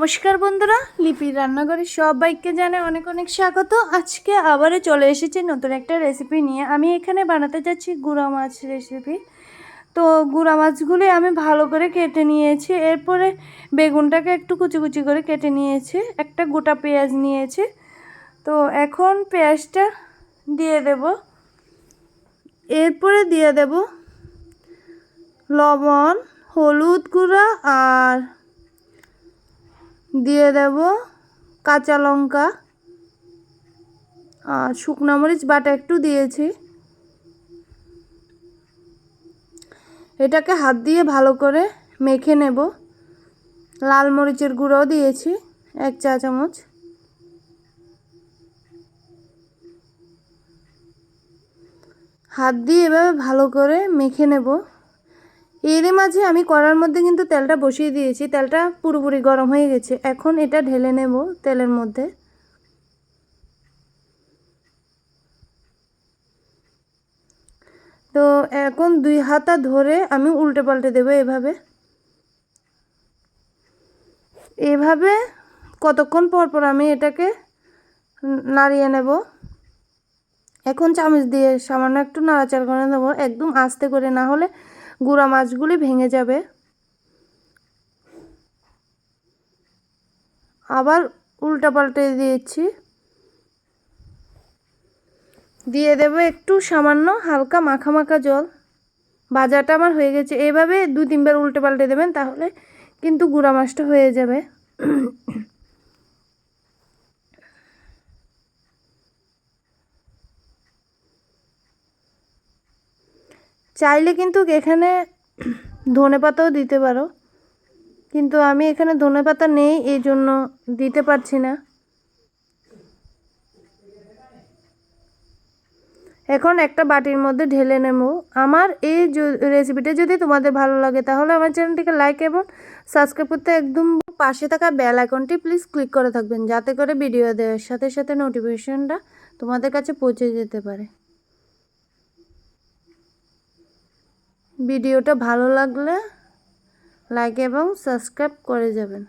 নমস্কার বন্ধুরা, লিপির রান্নাঘরে সবাইকে জানাই অনেক অনেক স্বাগত। আজকে আবারও চলে এসেছি নতুন একটা রেসিপি নিয়ে। আমি এখানে বানাতে যাচ্ছি গুঁড়া মাছ রেসিপি। তো গুঁড়া মাছগুলি আমি ভালো করে কেটে নিয়েছি। এরপরে বেগুনটাকে একটু কুচি কুচি করে কেটে নিয়েছি। একটা গোটা পেঁয়াজ নিয়েছি। তো এখন পেঁয়াজটা দিয়ে দেব। এরপরে দিয়ে দেব লবণ, হলুদ গুঁড়া আর দিয়ে দেব কাঁচা লঙ্কা আর শুকনো মরিচ বাটা একটু দিয়েছি। এটাকে হাত দিয়ে ভালো করে মেখে নেব। লাল মরিচের গুঁড়োও দিয়েছি 1 চা চামচ। হাত দিয়ে এভাবে ভালো করে মেখে নেব। এরই মাঝে আমি কড়ার মধ্যে কিন্তু তেলটা বসিয়ে দিয়েছি। তেলটা পুরোপুরি গরম হয়ে গেছে। এখন এটা ঢেলে নেব তেলের মধ্যে। তো এখন 2 হাতা ধরে আমি উল্টে পাল্টে দেবো এভাবে কতক্ষণ পর পর আমি এটাকে নাড়িয়ে নেব। এখন চামচ দিয়ে সামান্য একটু নাড়াচাড়া করে নেব, একদম আস্তে করে, না হলে গুঁড়া মাছগুলি ভেঙে যাবে। আবার উল্টা পাল্টে দিয়েছি। দিয়ে দেব একটু সামান্য হালকা মাখা মাখা জল। ভাজাটা আমার হয়ে গেছে। এইভাবে 2-3 বার উল্টে পাল্টে দেবেন, তাহলে কিন্তু গুঁড়া মাছটা হয়ে যাবে। চাইলে কিন্তু এখানে ধনেপাতাও দিতে পারো, কিন্তু আমি এখানে ধনেপাতা নেই, এই জন্য দিতে পারছি না। এখন একটা বাটির মধ্যে ঢেলে নেব। আমার এই রেসিপিটা যদি তোমাদের ভালো লাগে তাহলে আমার চ্যানেলটিকে লাইক এবং সাবস্ক্রাইব করতে একদম পাশে থাকা বেল আইকনটি প্লিজ ক্লিক করে থাকবেন, যাতে করে ভিডিও দেওয়ার সাথে সাথে নোটিফিকেশনটা তোমাদের কাছে পৌঁছে যেতে পারে। ভিডিওটা ভালো লাগলে লাইক এবং সাবস্ক্রাইব করে যাবেন।